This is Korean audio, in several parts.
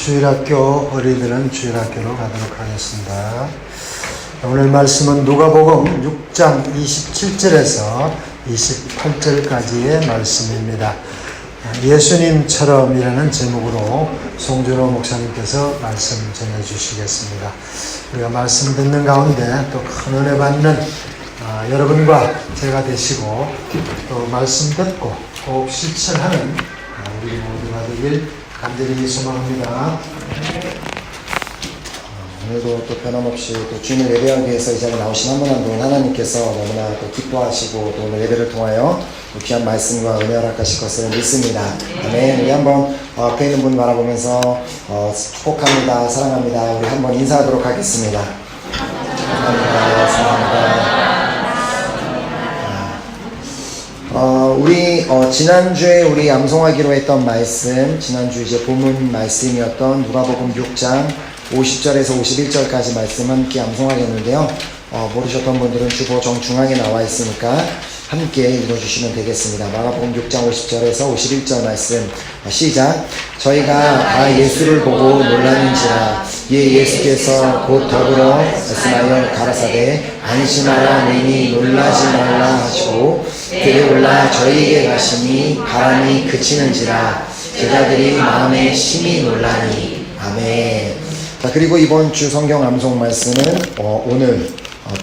주일학교 어린이들은 주일학교로 가도록 하겠습니다. 오늘 말씀은 누가복음 6장 27절에서 28절까지의 말씀입니다. 예수님처럼이라는 제목으로 송준호 목사님께서 말씀 전해주시겠습니다. 우리가 말씀 듣는 가운데 또 큰 은혜 받는 여러분과 제가 되시고 또 말씀 듣고 꼭 실천하는 우리 모두가 되길 간절히 소망합니다. 오늘도 또 변함없이 또 주님을 예배하기 위해서 이 자리에 나오신 한 분 한 분 하나님께서 너무나 또 기뻐하시고 또 오늘 예배를 통하여 귀한 말씀과 은혜 허락하실 것을 믿습니다. 아멘. 우리 한번 앞에 있는 분 바라보면서 축복합니다. 사랑합니다. 우리 한번 인사하도록 하겠습니다. 감사합니다. 사랑합니다. 우리 지난주에 우리 암송하기로 했던 말씀, 지난주 이제 본문 말씀이었던 누가복음 6장 50절에서 51절까지 말씀 함께 암송하겠는데요. 모르셨던 분들은 주보 정중앙에 나와 있으니까 함께 읽어주시면 되겠습니다. 마가복음 6장 50절에서 51절 말씀 시작. 저희가 다 예수를 보고 놀라는지라 예수께서 곧 더불어 말씀하여 가라사대 안심하라 너희 놀라지 말라 하시고 들에 올라 저희에게 가시니 바람이 그치는지라 제자들이 마음에 심히 놀라니. 아멘. 자, 그리고 이번 주 성경 암송 말씀은 오늘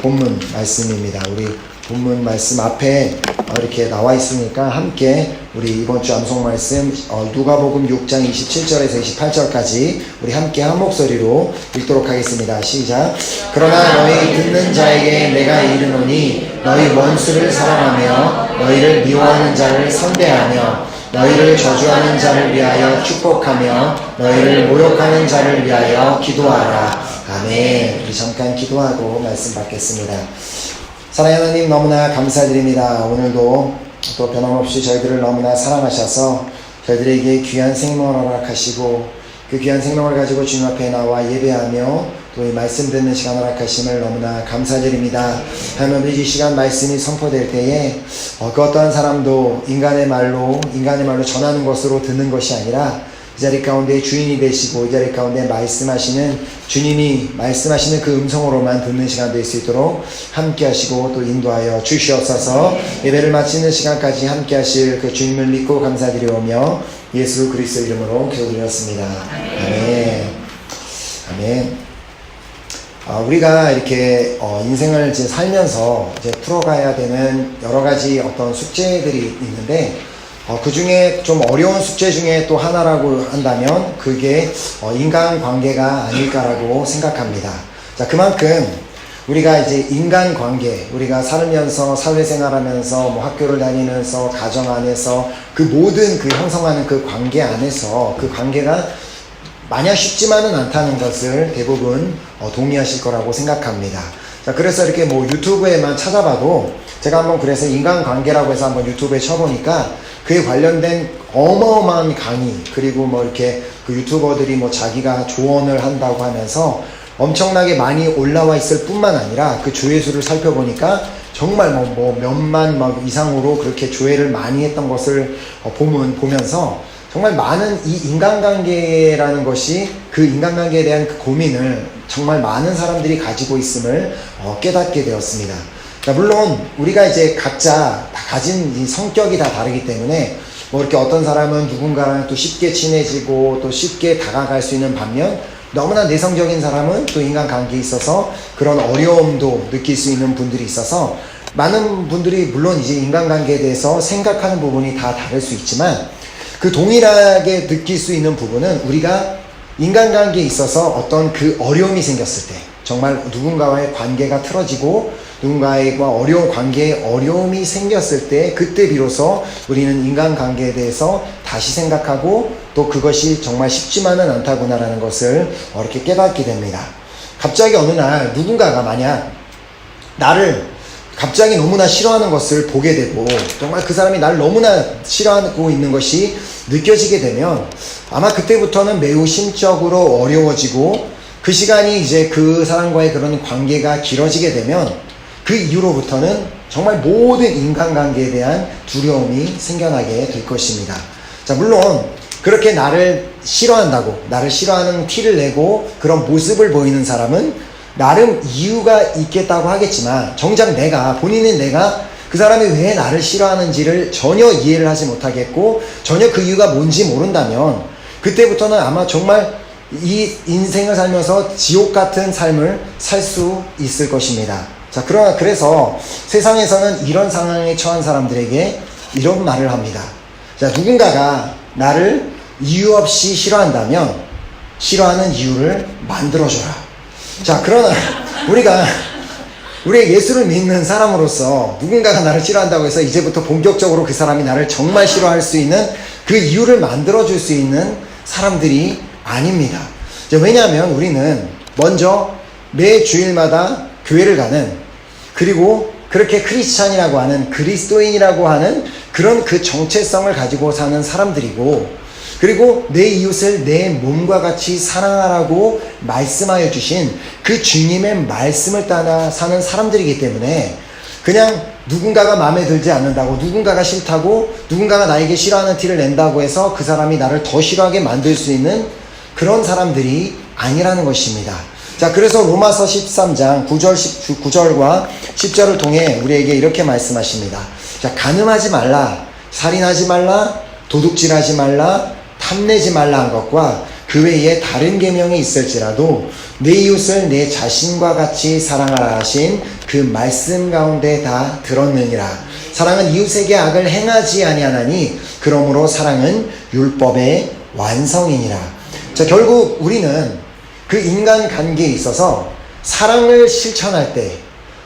본문 말씀입니다. 우리 본문 말씀 앞에 이렇게 나와 있으니까 함께 우리 이번 주 암송 말씀 누가복음 6장 27절에서 28절까지 우리 함께 한 목소리로 읽도록 하겠습니다. 시작. 그러나 너희 듣는 자에게 내가 이르노니 너희 원수를 사랑하며 너희를 미워하는 자를 선대하며 너희를 저주하는 자를 위하여 축복하며 너희를 모욕하는 자를 위하여 기도하라. 아멘. 우리 잠깐 기도하고 말씀 받겠습니다. 사랑하는 하나님 너무나 감사드립니다. 오늘도 또 변함없이 저희들을 너무나 사랑하셔서 저희들에게 귀한 생명을 허락하시고 그 귀한 생명을 가지고 주님 앞에 나와 예배하며 또 이 말씀 듣는 시간 허락하심을 너무나 감사드립니다. 하나님 이 시간 말씀이 선포될 때에 그 어떠한 사람도 인간의 말로 전하는 것으로 듣는 것이 아니라 이 자리 가운데 주인이 되시고 이 자리 가운데 말씀하시는 주님이 말씀하시는 그 음성으로만 듣는 시간 될 수 있도록 함께 하시고 또 인도하여 주시옵소서. 예배를 마치는 시간까지 함께 하실 그 주님을 믿고 감사드리오며 예수 그리스도 이름으로 기도드렸습니다. 아멘. 아멘. 우리가 이렇게 인생을 이제 살면서 이제 풀어가야 되는 여러 가지 어떤 숙제들이 있는데 그 중에 좀 어려운 숙제 중에 또 하나라고 한다면 그게 인간관계가 아닐까라고 생각합니다. 자, 그만큼 우리가 이제 인간관계, 우리가 살면서 사회생활하면서 뭐 학교를 다니면서 가정 안에서 그 모든 그 형성하는 그 관계 안에서 그 관계가 마냥 쉽지만은 않다는 것을 대부분 동의하실 거라고 생각합니다. 자, 그래서 이렇게 뭐 유튜브에만 찾아봐도 제가 한번 그래서 인간관계라고 해서 한번 유튜브에 쳐보니까 그에 관련된 어마어마한 강의, 그리고 뭐 이렇게 그 유튜버들이 뭐 자기가 조언을 한다고 하면서 엄청나게 많이 올라와 있을 뿐만 아니라 그 조회수를 살펴보니까 정말 뭐 몇만 막 이상으로 그렇게 조회를 많이 했던 것을 보면서 정말 많은 이 인간관계라는 것이 그 인간관계에 대한 그 고민을 정말 많은 사람들이 가지고 있음을 깨닫게 되었습니다. 자, 물론 우리가 이제 각자 다 가진 이 성격이 다 다르기 때문에 뭐 이렇게 어떤 사람은 누군가랑 또 쉽게 친해지고 또 쉽게 다가갈 수 있는 반면 너무나 내성적인 사람은 또 인간관계에 있어서 그런 어려움도 느낄 수 있는 분들이 있어서 많은 분들이 물론 이제 인간관계에 대해서 생각하는 부분이 다 다를 수 있지만 그 동일하게 느낄 수 있는 부분은 우리가 인간관계에 있어서 어떤 그 어려움이 생겼을 때 정말 누군가와의 관계가 틀어지고 누군가와 어려운 관계에 어려움이 생겼을 때 그때 비로소 우리는 인간관계에 대해서 다시 생각하고 또 그것이 정말 쉽지만은 않다구나라는 것을 이렇게 깨닫게 됩니다. 갑자기 어느 날 누군가가 만약 나를 갑자기 너무나 싫어하는 것을 보게 되고 정말 그 사람이 나를 너무나 싫어하고 있는 것이 느껴지게 되면 아마 그때부터는 매우 심적으로 어려워지고 그 시간이 이제 그 사람과의 그런 관계가 길어지게 되면 그 이후로부터는 정말 모든 인간관계에 대한 두려움이 생겨나게 될 것입니다. 자, 물론 그렇게 나를 싫어한다고, 나를 싫어하는 티를 내고 그런 모습을 보이는 사람은 나름 이유가 있겠다고 하겠지만, 정작 본인은 내가 그 사람이 왜 나를 싫어하는지를 전혀 이해를 하지 못하겠고 전혀 그 이유가 뭔지 모른다면, 그때부터는 아마 정말 이 인생을 살면서 지옥 같은 삶을 살 수 있을 것입니다. 자, 그래서 세상에서는 이런 상황에 처한 사람들에게 이런 말을 합니다. 자, 누군가가 나를 이유 없이 싫어한다면 싫어하는 이유를 만들어줘라. 자, 그러나 우리의 예수를 믿는 사람으로서 누군가가 나를 싫어한다고 해서 이제부터 본격적으로 그 사람이 나를 정말 싫어할 수 있는 그 이유를 만들어줄 수 있는 사람들이 아닙니다. 왜냐하면 우리는 먼저 매 주일마다 교회를 가는, 그리고 그렇게 크리스찬이라고 하는, 그리스도인이라고 하는 그런 그 정체성을 가지고 사는 사람들이고, 그리고 내 이웃을 내 몸과 같이 사랑하라고 말씀하여 주신 그 주님의 말씀을 따라 사는 사람들이기 때문에, 그냥 누군가가 마음에 들지 않는다고, 누군가가 싫다고, 누군가가 나에게 싫어하는 티를 낸다고 해서 그 사람이 나를 더 싫어하게 만들 수 있는 그런 사람들이 아니라는 것입니다. 자, 그래서 로마서 13장 9절과 10절을 통해 우리에게 이렇게 말씀하십니다. 자, 간음하지 말라, 살인하지 말라, 도둑질하지 말라, 탐내지 말라 한 것과 그 외에 다른 계명이 있을지라도 내 이웃을 내 자신과 같이 사랑하라 하신 그 말씀 가운데 다 들었느니라. 사랑은 이웃에게 악을 행하지 아니하나니 그러므로 사랑은 율법의 완성이니라. 자, 결국 우리는 그 인간 관계에 있어서 사랑을 실천할 때,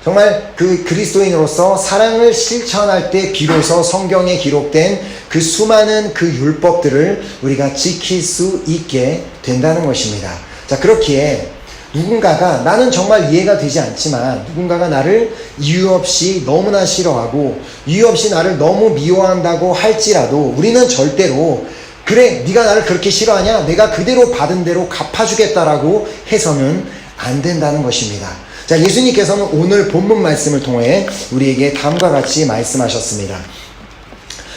정말 그 그리스도인으로서 사랑을 실천할 때 비로소 성경에 기록된 그 수많은 그 율법들을 우리가 지킬 수 있게 된다는 것입니다. 자, 그렇기에 누군가가, 나는 정말 이해가 되지 않지만 누군가가 나를 이유 없이 너무나 싫어하고 이유 없이 나를 너무 미워한다고 할지라도 우리는 절대로 그래, 네가 나를 그렇게 싫어하냐? 내가 그대로 받은 대로 갚아주겠다라고 해서는 안 된다는 것입니다. 자, 예수님께서는 오늘 본문 말씀을 통해 우리에게 다음과 같이 말씀하셨습니다.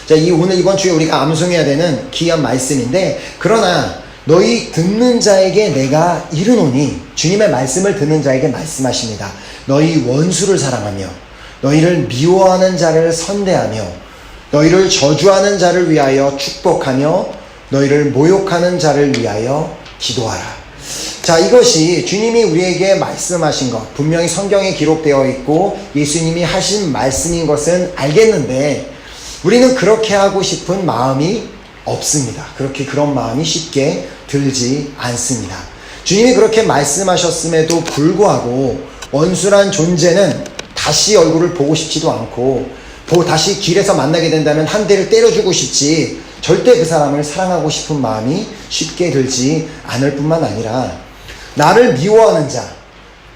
자, 이번 주에 우리가 암송해야 되는 귀한 말씀인데, 그러나 너희 듣는 자에게 내가 이르노니, 주님의 말씀을 듣는 자에게 말씀하십니다. 너희 원수를 사랑하며 너희를 미워하는 자를 선대하며 너희를 저주하는 자를 위하여 축복하며 너희를 모욕하는 자를 위하여 기도하라. 자, 이것이 주님이 우리에게 말씀하신 것, 분명히 성경에 기록되어 있고 예수님이 하신 말씀인 것은 알겠는데 우리는 그렇게 하고 싶은 마음이 없습니다. 그런 마음이 쉽게 들지 않습니다. 주님이 그렇게 말씀하셨음에도 불구하고 원수란 존재는 다시 얼굴을 보고 싶지도 않고, 다시 길에서 만나게 된다면 한 대를 때려주고 싶지 절대 그 사람을 사랑하고 싶은 마음이 쉽게 들지 않을 뿐만 아니라, 나를 미워하는 자,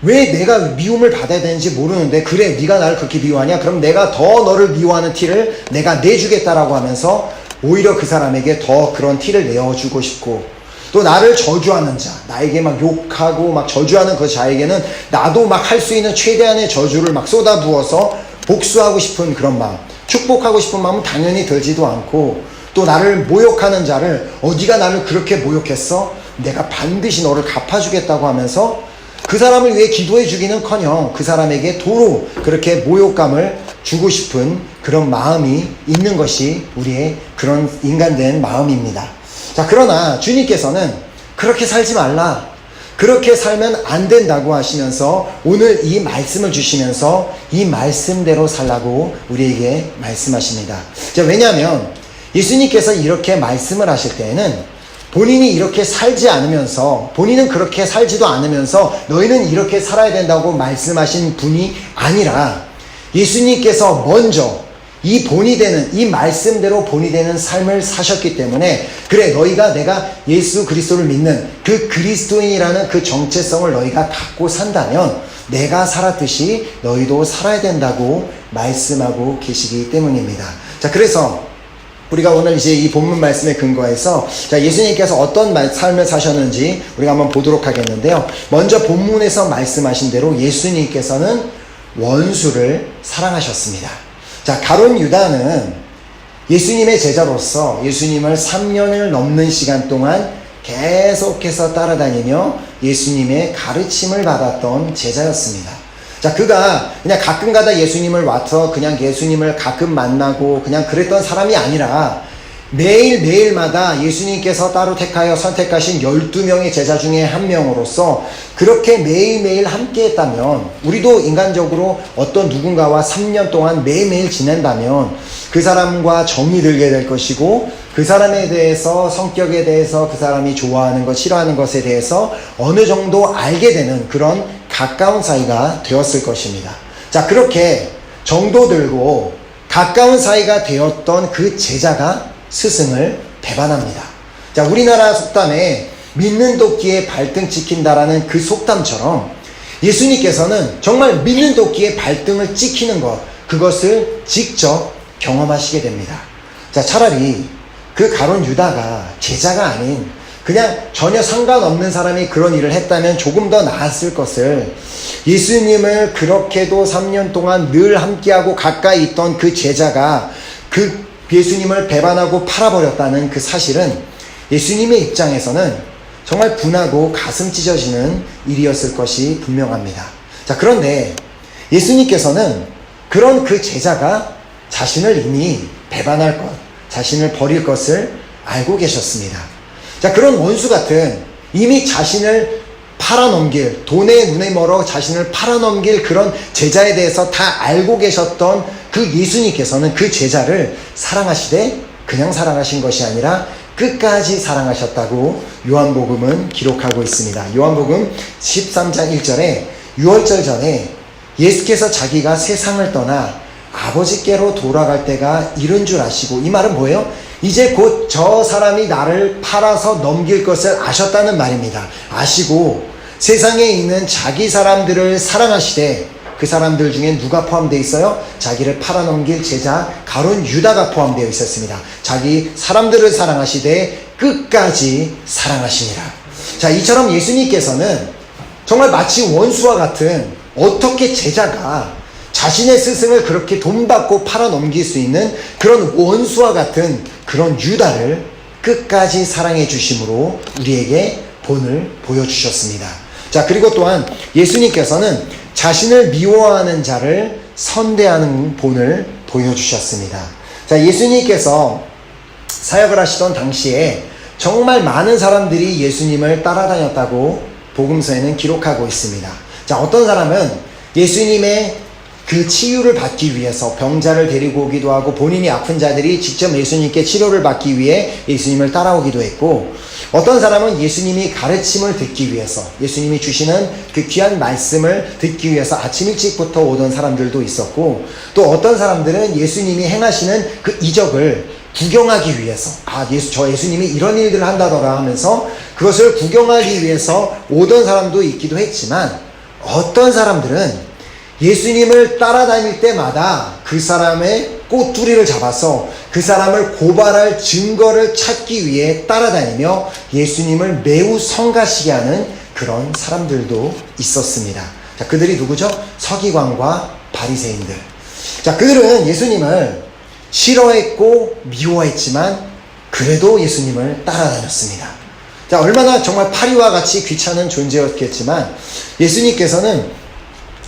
왜 내가 미움을 받아야 되는지 모르는데 그래, 네가 나를 그렇게 미워하냐? 그럼 내가 더 너를 미워하는 티를 내가 내주겠다라고 하면서 오히려 그 사람에게 더 그런 티를 내어주고 싶고, 또 나를 저주하는 자, 나에게 막 욕하고 막 저주하는 그 자에게는 나도 막 할 수 있는 최대한의 저주를 막 쏟아부어서 복수하고 싶은 그런 마음, 축복하고 싶은 마음은 당연히 들지도 않고, 또 나를 모욕하는 자를 네가 나를 그렇게 모욕했어? 내가 반드시 너를 갚아주겠다고 하면서 그 사람을 위해 기도해 주기는커녕 그 사람에게 도로 그렇게 모욕감을 주고 싶은 그런 마음이 있는 것이 우리의 그런 인간된 마음입니다. 자, 그러나 주님께서는 그렇게 살지 말라, 그렇게 살면 안 된다고 하시면서 오늘 이 말씀을 주시면서 이 말씀대로 살라고 우리에게 말씀하십니다. 자, 왜냐하면 예수님께서 이렇게 말씀을 하실 때에는 본인이 이렇게 살지 않으면서, 본인은 그렇게 살지도 않으면서 너희는 이렇게 살아야 된다고 말씀하신 분이 아니라, 예수님께서 먼저 이 본이 되는, 이 말씀대로 본이 되는 삶을 사셨기 때문에, 그래, 너희가 내가 예수 그리스도를 믿는 그 그리스도인이라는 그 정체성을 너희가 갖고 산다면 내가 살았듯이 너희도 살아야 된다고 말씀하고 계시기 때문입니다. 자, 그래서 우리가 오늘 이제 이 본문 말씀에 근거해서, 자, 예수님께서 어떤 삶을 사셨는지 우리가 한번 보도록 하겠는데요. 먼저 본문에서 말씀하신 대로 예수님께서는 원수를 사랑하셨습니다. 자, 가룟 유다는 예수님의 제자로서 예수님을 3년을 넘는 시간 동안 계속해서 따라다니며 예수님의 가르침을 받았던 제자였습니다. 자, 그가 그냥 가끔가다 예수님을 와서 그냥 예수님을 가끔 만나고 그냥 그랬던 사람이 아니라 매일매일마다 예수님께서 따로 택하여 선택하신 12명의 제자 중에 한 명으로서 그렇게 매일매일 함께 했다면, 우리도 인간적으로 어떤 누군가와 3년 동안 매일매일 지낸다면 그 사람과 정이 들게 될 것이고, 그 사람에 대해서, 성격에 대해서, 그 사람이 좋아하는 것, 싫어하는 것에 대해서 어느 정도 알게 되는 그런 가까운 사이가 되었을 것입니다. 자, 그렇게 정도 들고 가까운 사이가 되었던 그 제자가 스승을 배반합니다. 자, 우리나라 속담에 믿는 도끼에 발등 찍힌다라는 그 속담처럼 예수님께서는 정말 믿는 도끼에 발등을 찍히는 것, 그것을 직접 경험하시게 됩니다. 자, 차라리 그 가룟 유다가 제자가 아닌 그냥 전혀 상관없는 사람이 그런 일을 했다면 조금 더 나았을 것을, 예수님을 그렇게도 3년 동안 늘 함께하고 가까이 있던 그 제자가 그 예수님을 배반하고 팔아버렸다는 그 사실은 예수님의 입장에서는 정말 분하고 가슴 찢어지는 일이었을 것이 분명합니다. 자, 그런데 예수님께서는 그런 그 제자가 자신을 이미 배반할 것, 자신을 버릴 것을 알고 계셨습니다. 자, 그런 원수 같은 이미 자신을 팔아넘길, 돈에 눈에 멀어 자신을 팔아넘길 그런 제자에 대해서 다 알고 계셨던 그 예수님께서는 그 제자를 사랑하시되 그냥 사랑하신 것이 아니라 끝까지 사랑하셨다고 요한복음은 기록하고 있습니다. 요한복음 13장 1절에 유월절 전에 예수께서 자기가 세상을 떠나 아버지께로 돌아갈 때가 이른 줄 아시고, 이 말은 뭐예요? 이제 곧 저 사람이 나를 팔아서 넘길 것을 아셨다는 말입니다. 아시고 세상에 있는 자기 사람들을 사랑하시되, 그 사람들 중에 누가 포함되어 있어요? 자기를 팔아넘길 제자 가룟 유다가 포함되어 있었습니다. 자기 사람들을 사랑하시되 끝까지 사랑하시니라. 자, 이처럼 예수님께서는 정말 마치 원수와 같은, 어떻게 제자가 자신의 스승을 그렇게 돈 받고 팔아넘길 수 있는 그런 원수와 같은 그런 유다를 끝까지 사랑해 주심으로 우리에게 본을 보여주셨습니다. 자, 그리고 또한 예수님께서는 자신을 미워하는 자를 선대하는 본을 보여주셨습니다. 자, 예수님께서 사역을 하시던 당시에 정말 많은 사람들이 예수님을 따라다녔다고 복음서에는 기록하고 있습니다. 자, 어떤 사람은 예수님의 그 치유를 받기 위해서 병자를 데리고 오기도 하고, 본인이 아픈 자들이 직접 예수님께 치료를 받기 위해 예수님을 따라오기도 했고, 어떤 사람은 예수님이 가르침을 듣기 위해서, 예수님이 주시는 그 귀한 말씀을 듣기 위해서 아침 일찍부터 오던 사람들도 있었고, 또 어떤 사람들은 예수님이 행하시는 그 이적을 구경하기 위해서, 저 예수님이 이런 일들을 한다더라 하면서 그것을 구경하기 위해서 오던 사람도 있기도 했지만, 어떤 사람들은 예수님을 따라다닐 때마다 그 사람의 꼬투리를 잡아서 그 사람을 고발할 증거를 찾기 위해 따라다니며 예수님을 매우 성가시게 하는 그런 사람들도 있었습니다. 자, 그들이 누구죠? 서기관과 바리새인들. 자, 그들은 예수님을 싫어했고 미워했지만 그래도 예수님을 따라다녔습니다. 자, 얼마나 정말 파리와 같이 귀찮은 존재였겠지만 예수님께서는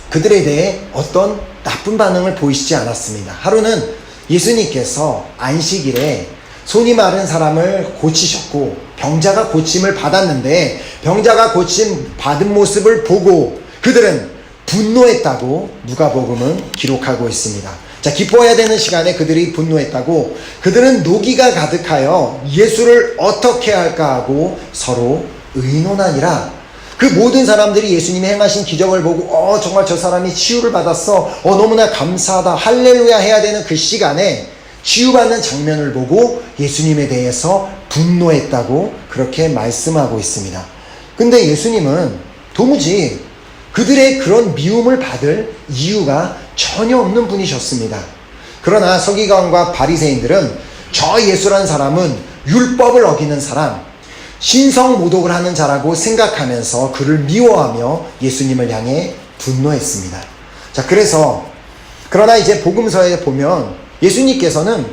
그들에 대해 어떤 나쁜 반응을 보이시지 않았습니다. 하루는 예수님께서 안식일에 손이 마른 사람을 고치셨고, 병자가 고침을 받았는데 병자가 고침 받은 모습을 보고 그들은 분노했다고 누가복음은 기록하고 있습니다. 자, 기뻐해야 되는 시간에 그들이 분노했다고, 그들은 노기가 가득하여 예수를 어떻게 할까 하고 서로 의논하니라. 그 모든 사람들이 예수님이 행하신 기적을 보고 정말 저 사람이 치유를 받았어, 너무나 감사하다, 할렐루야 해야 되는 그 시간에 치유받는 장면을 보고 예수님에 대해서 분노했다고 그렇게 말씀하고 있습니다. 근데 예수님은 도무지 그들의 그런 미움을 받을 이유가 전혀 없는 분이셨습니다. 그러나 서기관과 바리새인들은 저 예수란 사람은 율법을 어기는 사람, 신성모독을 하는 자라고 생각하면서 그를 미워하며 예수님을 향해 분노했습니다. 자, 그러나 이제 복음서에 보면 예수님께서는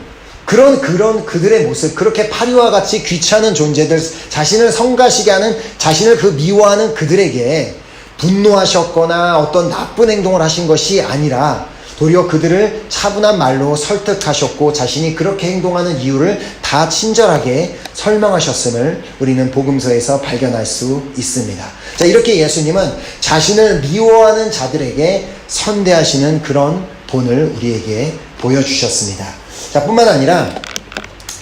그런 그들의 모습, 그렇게 파리와 같이 귀찮은 존재들, 자신을 성가시게 하는, 자신을 미워하는 그들에게 분노하셨거나 어떤 나쁜 행동을 하신 것이 아니라 도리어 그들을 차분한 말로 설득하셨고 자신이 그렇게 행동하는 이유를 다 친절하게 설명하셨음을 우리는 복음서에서 발견할 수 있습니다. 자, 이렇게 예수님은 자신을 미워하는 자들에게 선대하시는 그런 본을 우리에게 보여주셨습니다. 자, 뿐만 아니라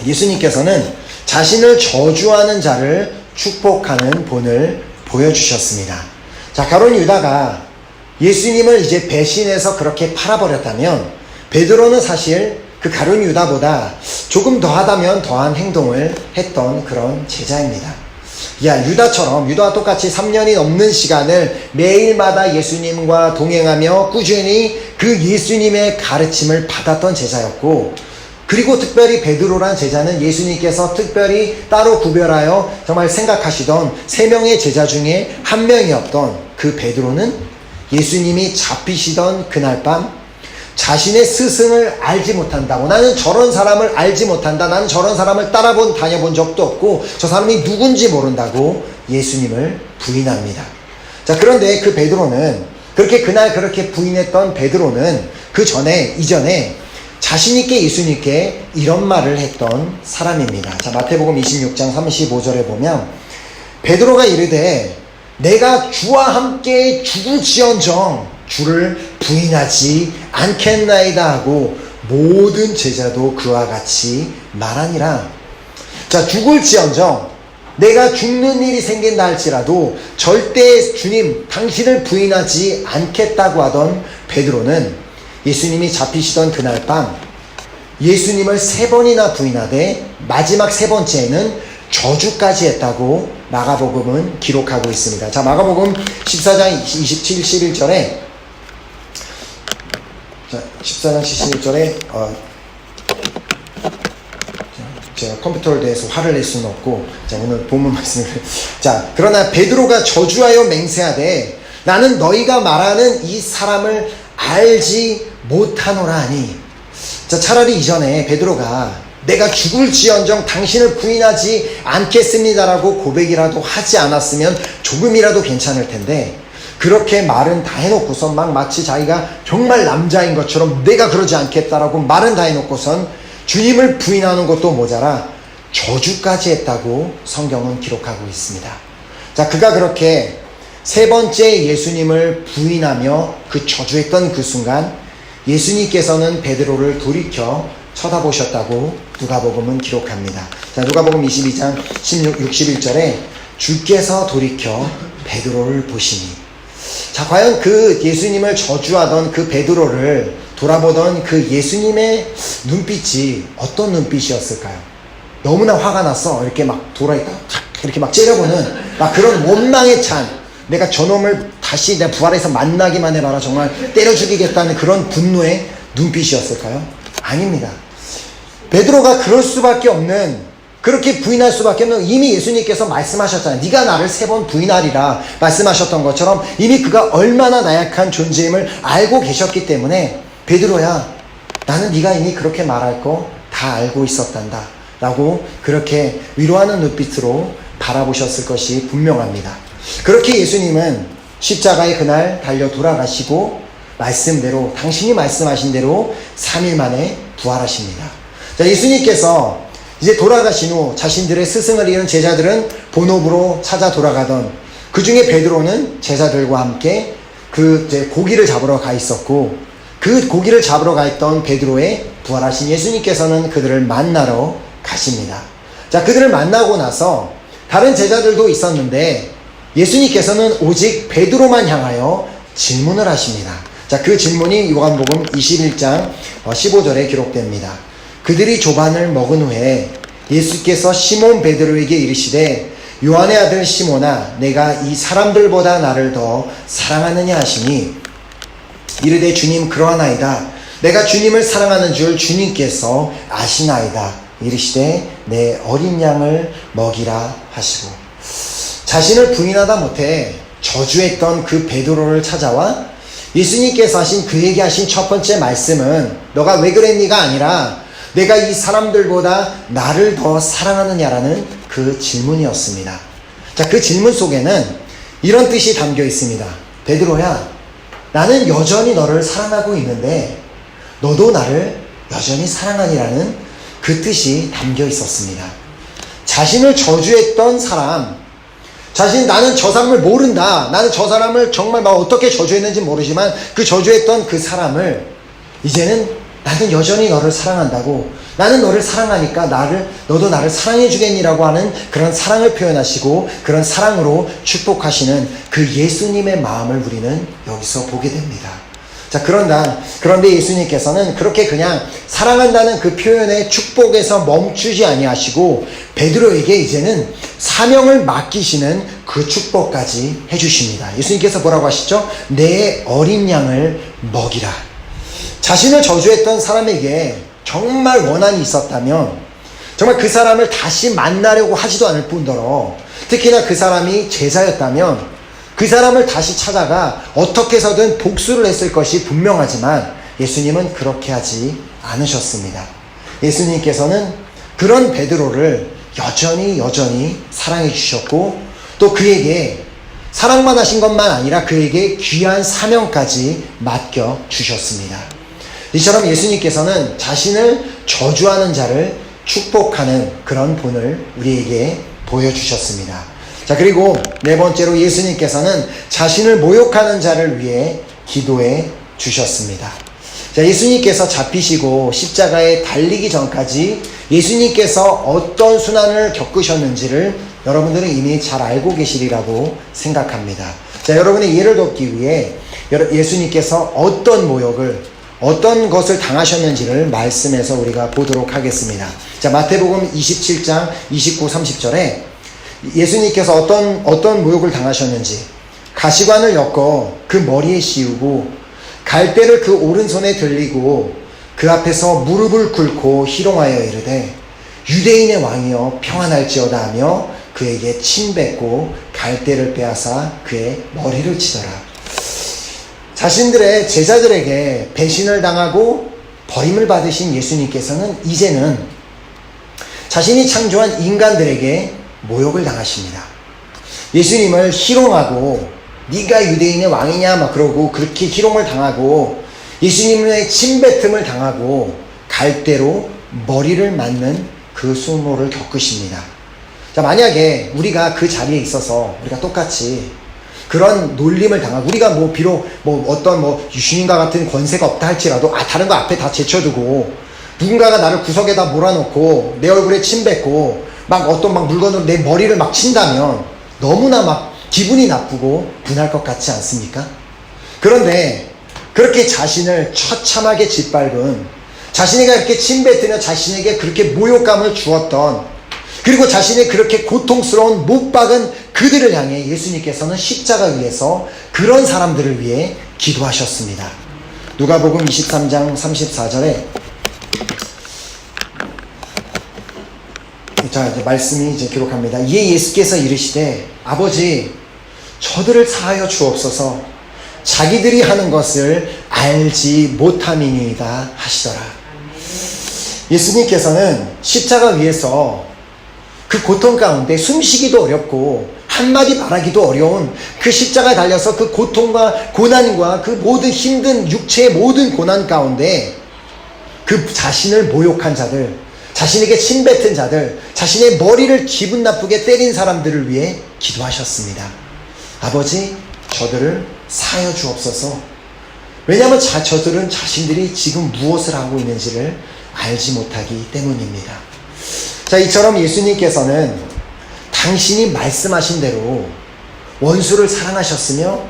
예수님께서는 자신을 저주하는 자를 축복하는 본을 보여주셨습니다. 자, 가룟 유다가 예수님을 이제 배신해서 그렇게 팔아버렸다면 베드로는 사실 그 가룟 유다보다 조금 더하다면 더한 행동을 했던 그런 제자입니다. 유다와 똑같이 3년이 넘는 시간을 매일마다 예수님과 동행하며 꾸준히 그 예수님의 가르침을 받았던 제자였고, 그리고 특별히 베드로란 제자는 예수님께서 특별히 따로 구별하여 정말 생각하시던 3명의 제자 중에 한 명이었던 그 베드로는 예수님이 잡히시던 그날 밤 자신의 스승을 알지 못한다고, 나는 저런 사람을 알지 못한다, 나는 저런 사람을 다녀본 적도 없고 저 사람이 누군지 모른다고 예수님을 부인합니다. 자, 그런데 그 베드로는, 그날 그렇게 부인했던 베드로는 이전에 자신있게 예수님께 이런 말을 했던 사람입니다. 자, 마태복음 26장 35절에 보면 베드로가 이르되 내가 주와 함께 죽을지언정 주를 부인하지 않겠나이다 하고 모든 제자도 그와 같이 말하니라. 자, 죽을지언정, 내가 죽는 일이 생긴다 할지라도 절대 주님 당신을 부인하지 않겠다고 하던 베드로는 예수님이 잡히시던 그날 밤 예수님을 3번이나 부인하되 마지막 3번째에는 저주까지 했다고 마가복음은 기록하고 있습니다. 자, 마가복음 14장 27, 11절에 14장 71절에 제가 컴퓨터를 대해서 화를 낼 수는 없고, 자, 오늘 본문 말씀을 자, 그러나 베드로가 저주하여 맹세하되 나는 너희가 말하는 이 사람을 알지 못하노라 하니. 자, 차라리 이전에 베드로가 내가 죽을지언정 당신을 부인하지 않겠습니다라고 고백이라도 하지 않았으면 조금이라도 괜찮을 텐데, 그렇게 말은 다 해놓고선 마치 자기가 정말 남자인 것처럼 내가 그러지 않겠다라고 말은 다 해놓고선 주님을 부인하는 것도 모자라 저주까지 했다고 성경은 기록하고 있습니다. 자, 그가 그렇게 3번째 예수님을 부인하며 그 저주했던 그 순간 예수님께서는 베드로를 돌이켜 쳐다보셨다고 누가복음은 기록합니다. 자, 누가복음 22장 61절에 주께서 돌이켜 베드로를 보시니. 자, 과연 그 예수님을 저주하던 그 베드로를 돌아보던 그 예수님의 눈빛이 어떤 눈빛이었을까요? 너무나 화가 났어. 이렇게 막 돌아있다 이렇게 막 째려보는 그런 원망에 찬, 내가 저놈을 다시 내 부활해서 만나기만 해봐라, 정말 때려 죽이겠다는 그런 분노의 눈빛이었을까요? 아닙니다. 베드로가 그럴 수밖에 없는, 그렇게 부인할 수밖에 없는, 이미 예수님께서 말씀하셨잖아요. 네가 나를 3번 부인하리라 말씀하셨던 것처럼 이미 그가 얼마나 나약한 존재임을 알고 계셨기 때문에 베드로야, 나는 네가 이미 그렇게 말할 거 다 알고 있었단다 라고 그렇게 위로하는 눈빛으로 바라보셨을 것이 분명합니다. 그렇게 예수님은 십자가에 그날 달려 돌아가시고 말씀대로, 당신이 말씀하신 대로 3일 만에 부활하십니다. 자, 예수님께서 이제 돌아가신 후 자신들의 스승을 이은 제자들은 본업으로 찾아 돌아가던, 그 중에 베드로는 제자들과 함께 고기를 잡으러 가 있었고, 그 고기를 잡으러 가 있던 베드로의 부활하신 예수님께서는 그들을 만나러 가십니다. 자, 그들을 만나고 나서 다른 제자들도 있었는데 예수님께서는 오직 베드로만 향하여 질문을 하십니다. 자, 그 질문이 요한복음 21장 15절에 기록됩니다. 그들이 조반을 먹은 후에 예수께서 시몬 베드로에게 이르시되 요한의 아들 시몬아, 내가 이 사람들보다 나를 더 사랑하느냐 하시니, 이르되 주님 그러하나이다. 내가 주님을 사랑하는 줄 주님께서 아시나이다. 이르시되 내 어린 양을 먹이라 하시고. 자신을 부인하다 못해 저주했던 그 베드로를 찾아와 예수님께서 하신, 그에게 하신 첫 번째 말씀은 너가 왜 그랬니가 아니라 내가 이 사람들보다 나를 더 사랑하느냐라는 그 질문이었습니다. 자, 그 질문 속에는 이런 뜻이 담겨 있습니다. 베드로야, 나는 여전히 너를 사랑하고 있는데 너도 나를 여전히 사랑하니라는 그 뜻이 담겨 있었습니다. 자신을 저주했던 사람, 나는 저 사람을 모른다. 나는 저 사람을 정말 막 어떻게 저주했는지 모르지만 그 저주했던 그 사람을 이제는 나는 여전히 너를 사랑한다고, 나는 너를 사랑하니까 너도 나를 사랑해 주겠니라고 하는 그런 사랑을 표현하시고 그런 사랑으로 축복하시는 그 예수님의 마음을 우리는 여기서 보게 됩니다. 자, 그런데 예수님께서는 그렇게 그냥 사랑한다는 그 표현의 축복에서 멈추지 아니하시고 베드로에게 이제는 사명을 맡기시는 그 축복까지 해주십니다. 예수님께서 뭐라고 하시죠? 내 어린 양을 먹이라. 자신을 저주했던 사람에게 정말 원한이 있었다면 정말 그 사람을 다시 만나려고 하지도 않을 뿐더러 특히나 그 사람이 제자였다면 그 사람을 다시 찾아가 어떻게 해서든 복수를 했을 것이 분명하지만 예수님은 그렇게 하지 않으셨습니다. 예수님께서는 그런 베드로를 여전히 사랑해 주셨고 또 그에게 사랑만 하신 것만 아니라 그에게 귀한 사명까지 맡겨 주셨습니다. 이처럼 예수님께서는 자신을 저주하는 자를 축복하는 그런 본을 우리에게 보여주셨습니다. 자, 그리고 네 번째로 예수님께서는 자신을 모욕하는 자를 위해 기도해 주셨습니다. 자, 예수님께서 잡히시고 십자가에 달리기 전까지 예수님께서 어떤 순환을 겪으셨는지를 여러분들은 이미 잘 알고 계시리라고 생각합니다. 자, 여러분의 이해를 돕기 위해 예수님께서 어떤 모욕을, 어떤 것을 당하셨는지를 말씀에서 우리가 보도록 하겠습니다. 자, 마태복음 27장 29, 30절에 예수님께서 어떤 모욕을 당하셨는지, 가시관을 엮어 그 머리에 씌우고 갈대를 그 오른손에 들리고 그 앞에서 무릎을 꿇고 희롱하여 이르되 유대인의 왕이여 평안할지어다 하며 그에게 침뱉고 갈대를 빼앗아 그의 머리를 치더라. 자신들의 제자들에게 배신을 당하고 버림을 받으신 예수님께서는 이제는 자신이 창조한 인간들에게 모욕을 당하십니다. 예수님을 희롱하고 네가 유대인의 왕이냐 막 그러고 그렇게 희롱을 당하고 예수님의 침뱉음을 당하고 갈대로 머리를 맞는 그 수모를 겪으십니다. 자, 만약에 우리가 그 자리에 있어서 우리가 똑같이 그런 놀림을 당하고 우리가 비록 어떤 유신인과 같은 권세가 없다 할지라도 다른 거 앞에 다 제쳐두고 누군가가 나를 구석에다 몰아놓고 내 얼굴에 침뱉고 어떤 물건으로 내 머리를 친다면 너무나 기분이 나쁘고 분할 것 같지 않습니까? 그런데 그렇게 자신을 처참하게 짓밟은, 자신에게 그렇게 침뱉으며 자신에게 그렇게 모욕감을 주었던, 그리고 자신의 그렇게 고통스러운 못 박은 그들을 향해 예수님께서는 십자가 위에서 그런 사람들을 위해 기도하셨습니다. 누가복음 23장 34절에 자, 이제 말씀이 기록합니다. 이에 예수께서 이르시되 아버지 저들을 사하여 주옵소서 자기들이 하는 것을 알지 못함이니이다 하시더라. 예수님께서는 십자가 위에서 그 고통 가운데 숨쉬기도 어렵고 한마디 말하기도 어려운 그 십자가에 달려서 그 고통과 고난과 그 모든 힘든 육체의 모든 고난 가운데 그 자신을 모욕한 자들, 자신에게 침뱉은 자들, 자신의 머리를 기분 나쁘게 때린 사람들을 위해 기도하셨습니다. 아버지 저들을 사하여 주옵소서. 왜냐하면 저들은 자신들이 지금 무엇을 하고 있는지를 알지 못하기 때문입니다. 자, 이처럼 예수님께서는 당신이 말씀하신 대로 원수를 사랑하셨으며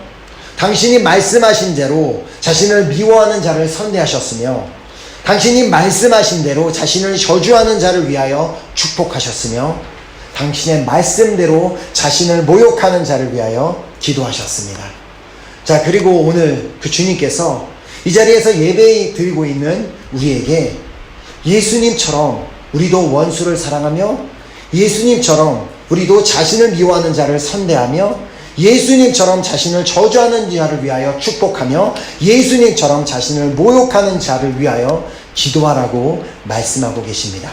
당신이 말씀하신 대로 자신을 미워하는 자를 선대하셨으며 당신이 말씀하신 대로 자신을 저주하는 자를 위하여 축복하셨으며 당신의 말씀대로 자신을 모욕하는 자를 위하여 기도하셨습니다. 자, 그리고 오늘 그 주님께서 이 자리에서 예배 드리고 있는 우리에게 예수님처럼 우리도 원수를 사랑하며 예수님처럼 우리도 자신을 미워하는 자를 선대하며 예수님처럼 자신을 저주하는 자를 위하여 축복하며 예수님처럼 자신을 모욕하는 자를 위하여 기도하라고 말씀하고 계십니다.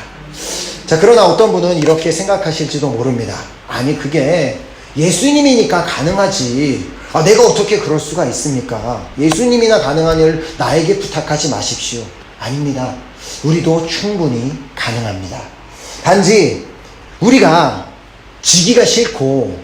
자, 그러나 어떤 분은 이렇게 생각하실지도 모릅니다. 아니, 그게 예수님이니까 가능하지. 내가 어떻게 그럴 수가 있습니까? 예수님이나 가능한 일 나에게 부탁하지 마십시오. 아닙니다. 우리도 충분히 가능합니다. 단지 우리가 지기가 싫고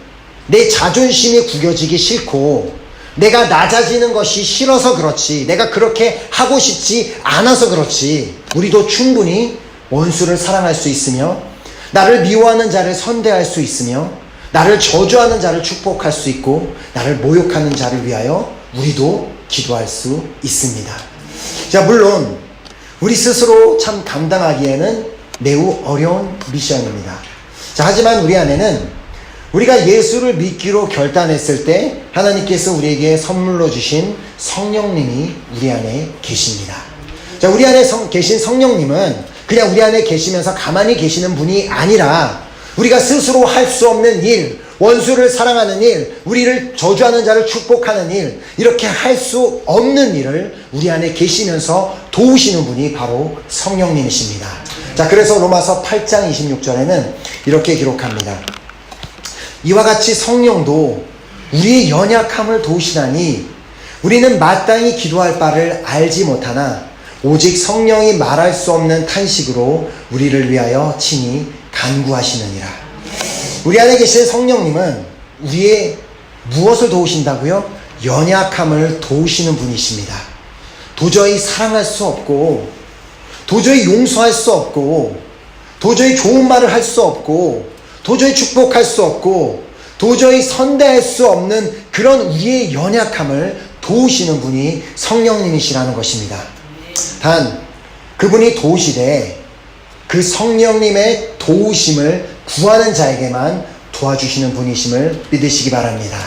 내 자존심이 구겨지기 싫고 내가 낮아지는 것이 싫어서 그렇지, 내가 그렇게 하고 싶지 않아서 그렇지, 우리도 충분히 원수를 사랑할 수 있으며 나를 미워하는 자를 선대할 수 있으며 나를 저주하는 자를 축복할 수 있고 나를 모욕하는 자를 위하여 우리도 기도할 수 있습니다. 자, 물론 우리 스스로 참 감당하기에는 매우 어려운 미션입니다. 자, 하지만 우리 안에는 우리가 예수를 믿기로 결단했을 때 하나님께서 우리에게 선물로 주신 성령님이 우리 안에 계십니다. 자, 우리 안에 계신 성령님은 그냥 우리 안에 계시면서 가만히 계시는 분이 아니라 우리가 스스로 할 수 없는 일, 원수를 사랑하는 일, 우리를 저주하는 자를 축복하는 일, 이렇게 할 수 없는 일을 우리 안에 계시면서 도우시는 분이 바로 성령님이십니다. 자, 그래서 로마서 8장 26절에는 이렇게 기록합니다. 이와 같이 성령도 우리의 연약함을 도우시나니 우리는 마땅히 기도할 바를 알지 못하나 오직 성령이 말할 수 없는 탄식으로 우리를 위하여 친히 간구하시느니라. 우리 안에 계신 성령님은 우리의 무엇을 도우신다고요? 연약함을 도우시는 분이십니다. 도저히 사랑할 수 없고 도저히 용서할 수 없고 도저히 좋은 말을 할 수 없고 도저히 축복할 수 없고 도저히 선대할 수 없는 그런 우리의 연약함을 도우시는 분이 성령님이시라는 것입니다. 단 그분이 도우시되 그 성령님의 도우심을 구하는 자에게만 도와주시는 분이심을 믿으시기 바랍니다.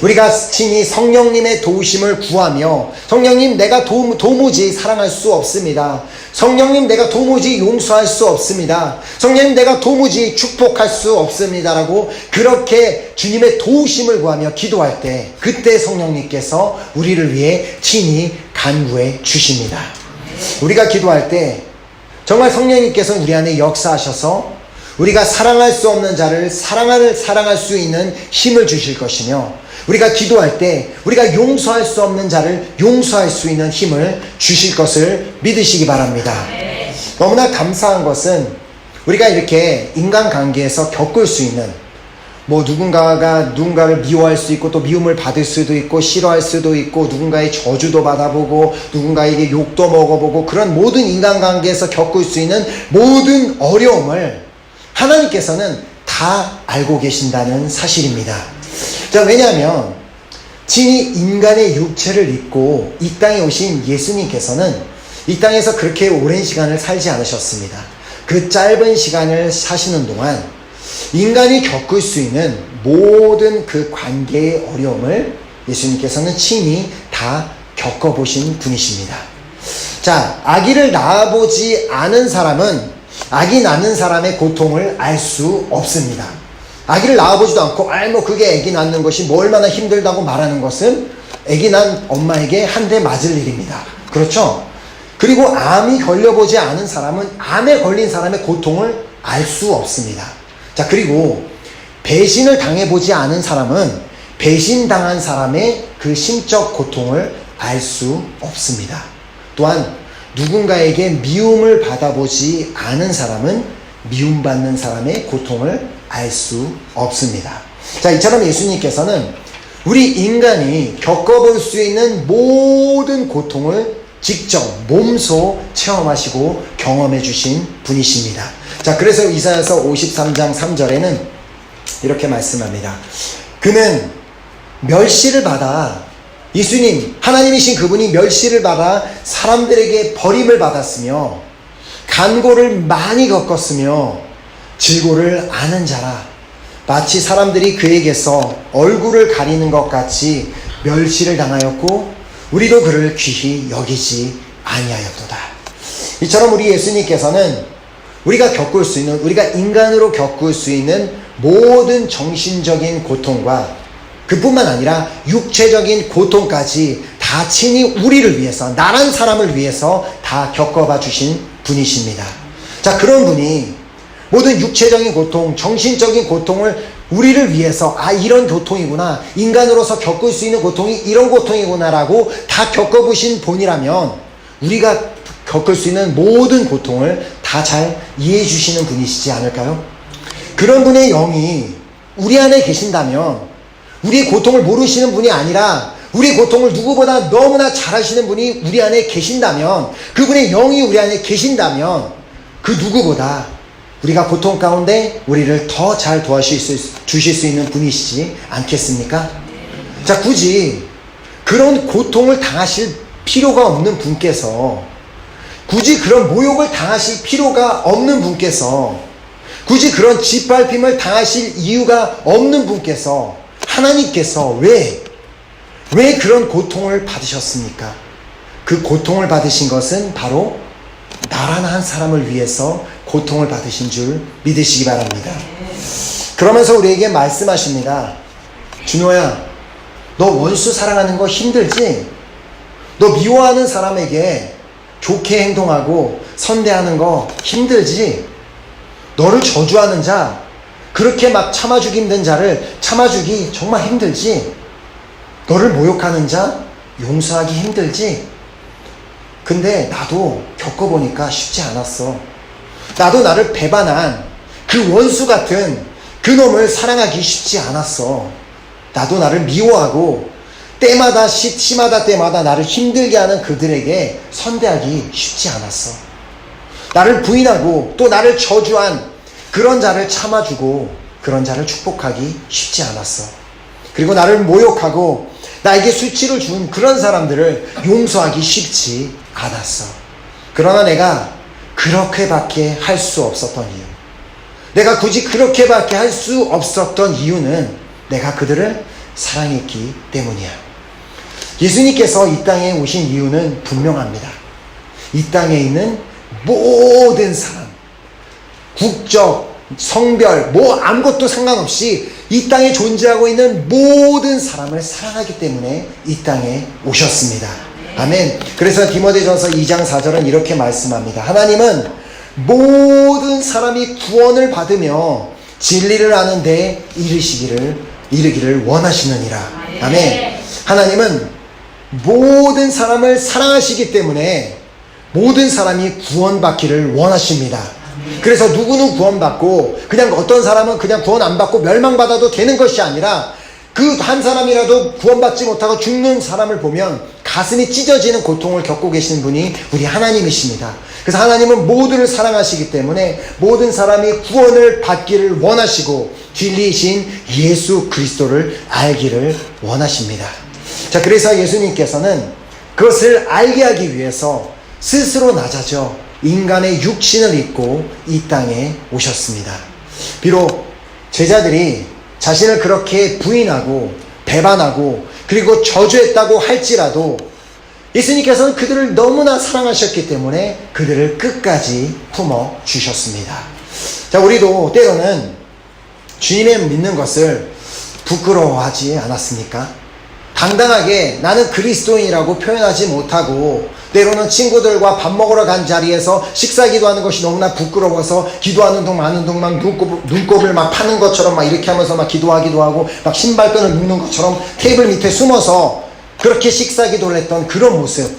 우리가 친히 성령님의 도우심을 구하며 성령님 내가 도무지 사랑할 수 없습니다. 성령님 내가 도무지 용서할 수 없습니다. 성령님 내가 도무지 축복할 수 없습니다 라고 그렇게 주님의 도우심을 구하며 기도할 때 그때 성령님께서 우리를 위해 친히 간구해 주십니다. 우리가 기도할 때 정말 성령님께서 우리 안에 역사하셔서 우리가 사랑할 수 없는 자를 사랑할 수 있는 힘을 주실 것이며 우리가 기도할 때 우리가 용서할 수 없는 자를 용서할 수 있는 힘을 주실 것을 믿으시기 바랍니다. 너무나 감사한 것은 우리가 이렇게 인간관계에서 겪을 수 있는 누군가가 누군가를 미워할 수 있고 또 미움을 받을 수도 있고 싫어할 수도 있고 누군가의 저주도 받아보고 누군가에게 욕도 먹어보고 그런 모든 인간관계에서 겪을 수 있는 모든 어려움을 하나님께서는 다 알고 계신다는 사실입니다. 자, 왜냐하면 친히 인간의 육체를 입고 이 땅에 오신 예수님께서는 이 땅에서 그렇게 오랜 시간을 살지 않으셨습니다. 그 짧은 시간을 사시는 동안 인간이 겪을 수 있는 모든 그 관계의 어려움을 예수님께서는 친히 다 겪어보신 분이십니다. 자, 아기를 낳아보지 않은 사람은 아기 낳는 사람의 고통을 알 수 없습니다. 아기를 낳아보지도 않고 그게 아기 낳는 것이 얼마나 힘들다고 말하는 것은 아기 낳은 엄마에게 한 대 맞을 일입니다. 그렇죠? 그리고 암이 걸려보지 않은 사람은 암에 걸린 사람의 고통을 알 수 없습니다. 자, 그리고 배신을 당해보지 않은 사람은 배신당한 사람의 그 심적 고통을 알 수 없습니다. 또한 누군가에게 미움을 받아보지 않은 사람은 미움받는 사람의 고통을 알 수 없습니다. 자, 이처럼 예수님께서는 우리 인간이 겪어볼 수 있는 모든 고통을 직접 몸소 체험하시고 경험해 주신 분이십니다. 자, 그래서 이사야서 53장 3절에는 이렇게 말씀합니다. 그는 멸시를 받아 예수님, 하나님이신 그분이 멸시를 받아 사람들에게 버림을 받았으며 간고를 많이 겪었으며 질고를 아는 자라. 마치 사람들이 그에게서 얼굴을 가리는 것 같이 멸시를 당하였고 우리도 그를 귀히 여기지 아니하였도다. 이처럼 우리 예수님께서는 우리가 인간으로 겪을 수 있는 모든 정신적인 고통과 그뿐만 아니라 육체적인 고통까지 다 다 친히 우리를 위해서, 나란 사람을 위해서 다 겪어봐 주신 분이십니다. 자, 그런 분이 모든 육체적인 고통, 정신적인 고통을 우리를 위해서, 아, 이런 고통이구나, 인간으로서 겪을 수 있는 고통이 이런 고통이구나라고 다 겪어보신 분이라면 우리가 겪을 수 있는 모든 고통을 다 잘 이해해 주시는 분이시지 않을까요? 그런 분의 영이 우리 안에 계신다면, 우리의 고통을 모르시는 분이 아니라 우리의 고통을 누구보다 너무나 잘 아시는 분이 우리 안에 계신다면, 그분의 영이 우리 안에 계신다면 그 누구보다 우리가 고통 가운데 우리를 더 잘 도와주실 수 있는 분이시지 않겠습니까? 자, 굳이 그런 고통을 당하실 필요가 없는 분께서, 굳이 그런 모욕을 당하실 필요가 없는 분께서, 굳이 그런 짓밟힘을 당하실 이유가 없는 분께서, 하나님께서 왜 그런 고통을 받으셨습니까? 그 고통을 받으신 것은 바로 나란 한 사람을 위해서 고통을 받으신 줄 믿으시기 바랍니다. 그러면서 우리에게 말씀하십니다. 준호야, 너 원수 사랑하는 거 힘들지? 너 미워하는 사람에게 좋게 행동하고 선대하는 거 힘들지? 너를 저주하는 자, 그렇게 막 참아주기 힘든 자를 참아주기 정말 힘들지? 너를 모욕하는 자 용서하기 힘들지? 근데 나도 겪어보니까 쉽지 않았어. 나도 나를 배반한 그 원수 같은 그 놈을 사랑하기 쉽지 않았어. 나도 나를 미워하고 때마다 심하다 때마다 나를 힘들게 하는 그들에게 선대하기 쉽지 않았어. 나를 부인하고 또 나를 저주한 그런 자를 참아주고 그런 자를 축복하기 쉽지 않았어. 그리고 나를 모욕하고 나에게 수치를 준 그런 사람들을 용서하기 쉽지 않았어. 그러나 내가 그렇게밖에 할 수 없었던 이유, 내가 굳이 그렇게밖에 할 수 없었던 이유는 내가 그들을 사랑했기 때문이야. 예수님께서 이 땅에 오신 이유는 분명합니다. 이 땅에 있는 모든 사람, 국적, 성별, 아무것도 상관없이 이 땅에 존재하고 있는 모든 사람을 사랑하기 때문에 이 땅에 오셨습니다. 아멘. 그래서 디모데전서 2장 4절은 이렇게 말씀합니다. 하나님은 모든 사람이 구원을 받으며 진리를 아는 데 이르기를 원하시느니라. 아멘. 하나님은 모든 사람을 사랑하시기 때문에 모든 사람이 구원받기를 원하십니다. 그래서 누구는 구원받고, 그냥 어떤 사람은 그냥 구원 안 받고 멸망받아도 되는 것이 아니라, 그 한 사람이라도 구원받지 못하고 죽는 사람을 보면 가슴이 찢어지는 고통을 겪고 계신 분이 우리 하나님이십니다. 그래서 하나님은 모두를 사랑하시기 때문에 모든 사람이 구원을 받기를 원하시고 진리이신 예수 그리스도를 알기를 원하십니다. 자, 그래서 예수님께서는 그것을 알게 하기 위해서 스스로 낮아져 인간의 육신을 입고 이 땅에 오셨습니다. 비록 제자들이 자신을 그렇게 부인하고 배반하고 그리고 저주했다고 할지라도 예수님께서는 그들을 너무나 사랑하셨기 때문에 그들을 끝까지 품어 주셨습니다. 자, 우리도 때로는 주님의 믿는 것을 부끄러워하지 않았습니까? 당당하게 나는 그리스도인이라고 표현하지 못하고 때로는 친구들과 밥 먹으러 간 자리에서 식사 기도하는 것이 너무나 부끄러워서 기도하는 동 막 눈곱을 막 파는 것처럼 막 이렇게 하면서 막 기도하기도 하고 막 신발끈을 묶는 것처럼 테이블 밑에 숨어서 그렇게 식사 기도를 했던 그런 모습,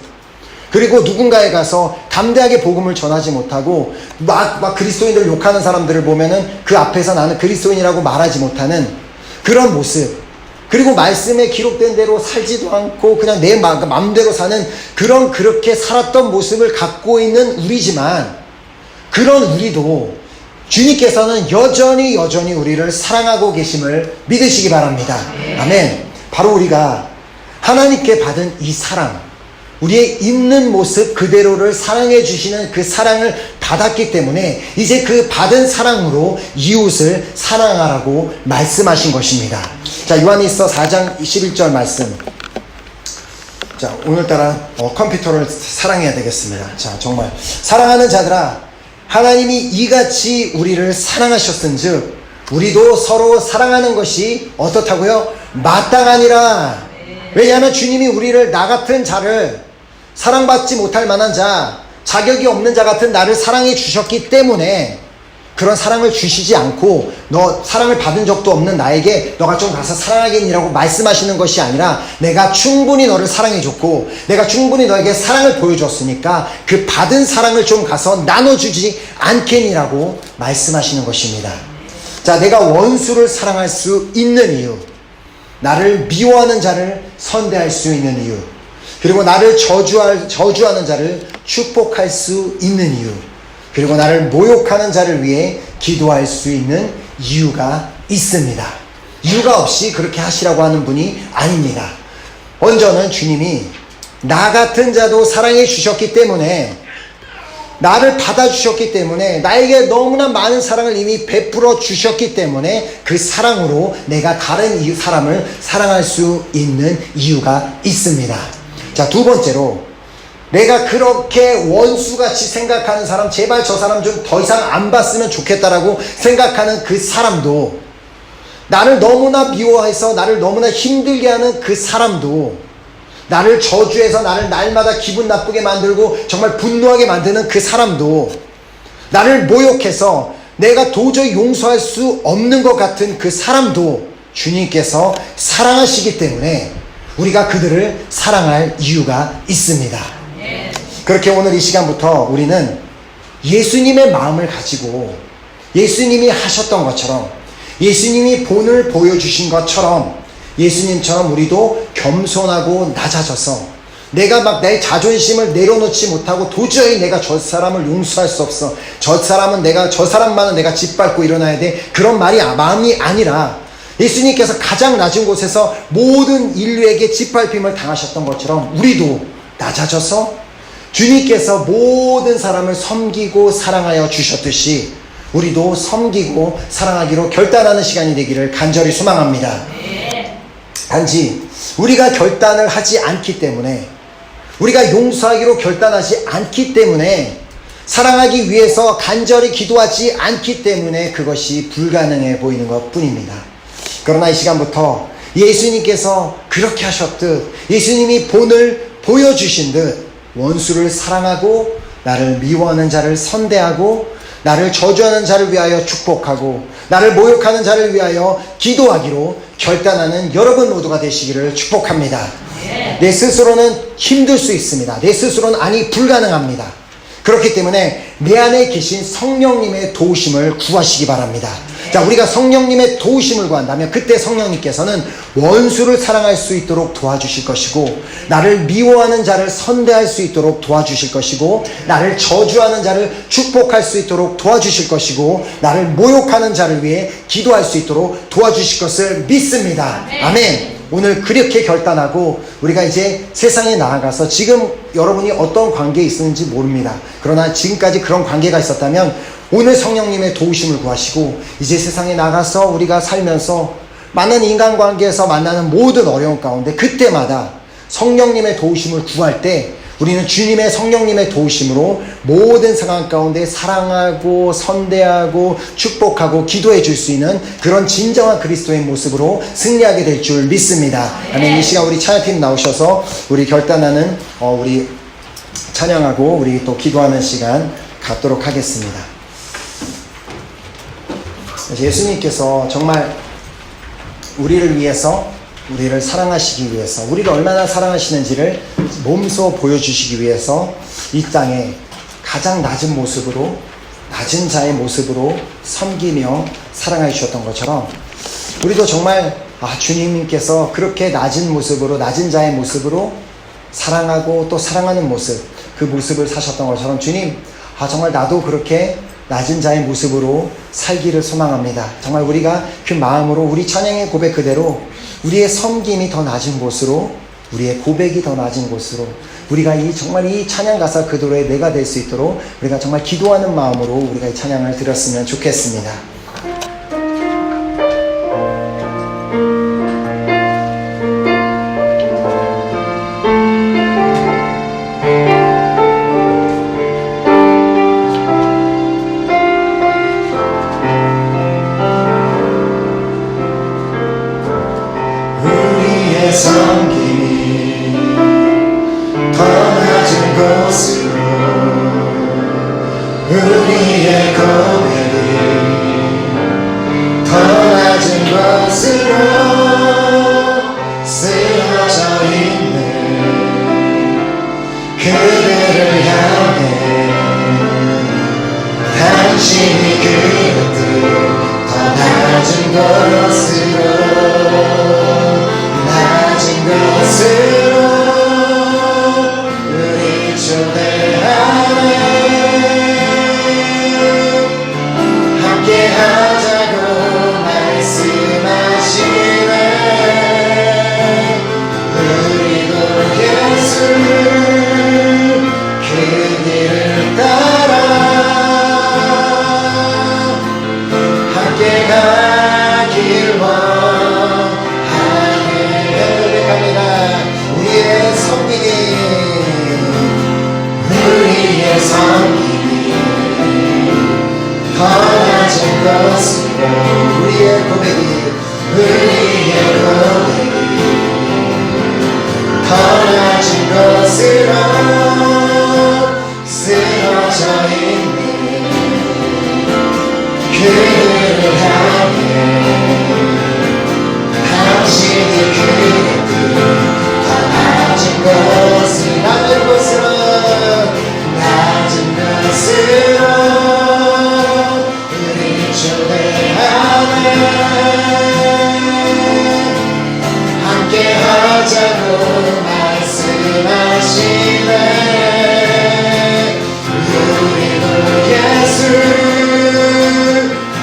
그리고 누군가에 가서 담대하게 복음을 전하지 못하고 막 그리스도인들 욕하는 사람들을 보면은 그 앞에서 나는 그리스도인이라고 말하지 못하는 그런 모습, 그리고 말씀에 기록된 대로 살지도 않고 그냥 내 마음대로 사는 그렇게 살았던 모습을 갖고 있는 우리지만, 그런 우리도 주님께서는 여전히 우리를 사랑하고 계심을 믿으시기 바랍니다. 아멘. 바로 우리가 하나님께 받은 이 사랑, 우리의 있는 모습 그대로를 사랑해 주시는 그 사랑을 받았기 때문에 이제 그 받은 사랑으로 이웃을 사랑하라고 말씀하신 것입니다. 자, 요한일서 4장 11절 말씀. 자, 오늘따라 컴퓨터를 사랑해야 되겠습니다. 자, 정말 사랑하는 자들아, 하나님이 이같이 우리를 사랑하셨은즉 우리도 서로 사랑하는 것이 어떻다고요? 마땅하니라. 왜냐하면 주님이 우리를 나 같은 자를 사랑받지 못할 만한 자, 자격이 없는 자 같은 나를 사랑해 주셨기 때문에 그런 사랑을 주시지 않고 너 사랑을 받은 적도 없는 나에게 너가 좀 가서 사랑하겠니라고 말씀하시는 것이 아니라 내가 충분히 너를 사랑해 줬고 내가 충분히 너에게 사랑을 보여줬으니까 그 받은 사랑을 좀 가서 나눠주지 않겠니라고 말씀하시는 것입니다. 자, 내가 원수를 사랑할 수 있는 이유, 나를 미워하는 자를 선대할 수 있는 이유, 그리고 나를 저주하는 자를 축복할 수 있는 이유, 그리고 나를 모욕하는 자를 위해 기도할 수 있는 이유가 있습니다. 이유가 없이 그렇게 하시라고 하는 분이 아닙니다. 먼저는 주님이 나 같은 자도 사랑해 주셨기 때문에, 나를 받아주셨기 때문에, 나에게 너무나 많은 사랑을 이미 베풀어 주셨기 때문에 그 사랑으로 내가 다른 사람을 사랑할 수 있는 이유가 있습니다. 자, 두 번째로, 내가 그렇게 원수같이 생각하는 사람, 제발 저 사람 좀 더 이상 안 봤으면 좋겠다라고 생각하는 그 사람도, 나를 너무나 미워해서 나를 너무나 힘들게 하는 그 사람도, 나를 저주해서 나를 날마다 기분 나쁘게 만들고 정말 분노하게 만드는 그 사람도, 나를 모욕해서 내가 도저히 용서할 수 없는 것 같은 그 사람도 주님께서 사랑하시기 때문에 우리가 그들을 사랑할 이유가 있습니다. 그렇게 오늘 이 시간부터 우리는 예수님의 마음을 가지고 예수님이 하셨던 것처럼, 예수님이 본을 보여주신 것처럼 예수님처럼 우리도 겸손하고 낮아져서 내가 막 내 자존심을 내려놓지 못하고 도저히 내가 저 사람을 용서할 수 없어, 저 사람만은 내가 짓밟고 일어나야 돼, 그런 마음이 아니라 예수님께서 가장 낮은 곳에서 모든 인류에게 짓밟힘을 당하셨던 것처럼 우리도 낮아져서 주님께서 모든 사람을 섬기고 사랑하여 주셨듯이 우리도 섬기고 사랑하기로 결단하는 시간이 되기를 간절히 소망합니다. 단지 우리가 결단을 하지 않기 때문에, 우리가 용서하기로 결단하지 않기 때문에, 사랑하기 위해서 간절히 기도하지 않기 때문에 그것이 불가능해 보이는 것 뿐입니다. 그러나 이 시간부터 예수님께서 그렇게 하셨듯, 예수님이 본을 보여주신 듯 원수를 사랑하고 나를 미워하는 자를 선대하고 나를 저주하는 자를 위하여 축복하고 나를 모욕하는 자를 위하여 기도하기로 결단하는 여러분 모두가 되시기를 축복합니다. 내 스스로는 힘들 수 있습니다. 내 스스로는 불가능합니다. 그렇기 때문에 내 안에 계신 성령님의 도우심을 구하시기 바랍니다. 자, 우리가 성령님의 도우심을 구한다면 그때 성령님께서는 원수를 사랑할 수 있도록 도와주실 것이고, 나를 미워하는 자를 선대할 수 있도록 도와주실 것이고, 나를 저주하는 자를 축복할 수 있도록 도와주실 것이고, 나를 모욕하는 자를 위해 기도할 수 있도록 도와주실 것을 믿습니다. 아멘. 오늘 그렇게 결단하고 우리가 이제 세상에 나아가서, 지금 여러분이 어떤 관계에 있었는지 모릅니다. 그러나 지금까지 그런 관계가 있었다면 오늘 성령님의 도우심을 구하시고 이제 세상에 나가서 우리가 살면서 많은 인간관계에서 만나는 모든 어려움 가운데 그때마다 성령님의 도우심을 구할 때 우리는 주님의 성령님의 도우심으로 모든 상황 가운데 사랑하고 선대하고 축복하고 기도해 줄 수 있는 그런 진정한 그리스도의 모습으로 승리하게 될 줄 믿습니다. 아멘. 이 시간 우리 찬양팀 나오셔서 우리 결단하는 우리 찬양하고 우리 또 기도하는 시간 갖도록 하겠습니다. 예수님께서 정말 우리를 위해서, 우리를 사랑하시기 위해서, 우리를 얼마나 사랑하시는지를 몸소 보여주시기 위해서 이 땅에 가장 낮은 모습으로, 낮은 자의 모습으로 섬기며 사랑해 주셨던 것처럼 우리도 정말 주님께서 그렇게 낮은 모습으로, 낮은 자의 모습으로 사랑하고 또 사랑하는 모습, 그 모습을 사셨던 것처럼 주님, 정말 나도 그렇게 낮은 자의 모습으로 살기를 소망합니다. 정말 우리가 그 마음으로 우리 찬양의 고백 그대로 우리의 섬김이 더 낮은 곳으로, 우리의 고백이 더 낮은 곳으로, 우리가 정말 이 찬양 가사 그대로의 내가 될 수 있도록 우리가 정말 기도하는 마음으로 우리가 이 찬양을 드렸으면 좋겠습니다. 섬김이 쓰러져 있는 그들을 향해 당신이 그릇들 더 낮은 것으로 우리 초대하네 함께하자고 말씀하시네 우리도 예수 그 길을 따라 함께 가길 원하네 고백합니다. 우리의 섬기기 더 낮은 것으로 우리의 고백이 더 낮은 것으로 쓰러져 있는 그들을 향해 당신이 그랬듯 더 낮은 것을 낮은 것으로 우리 초대하네 함께하자고 말씀하시네 우리도 예수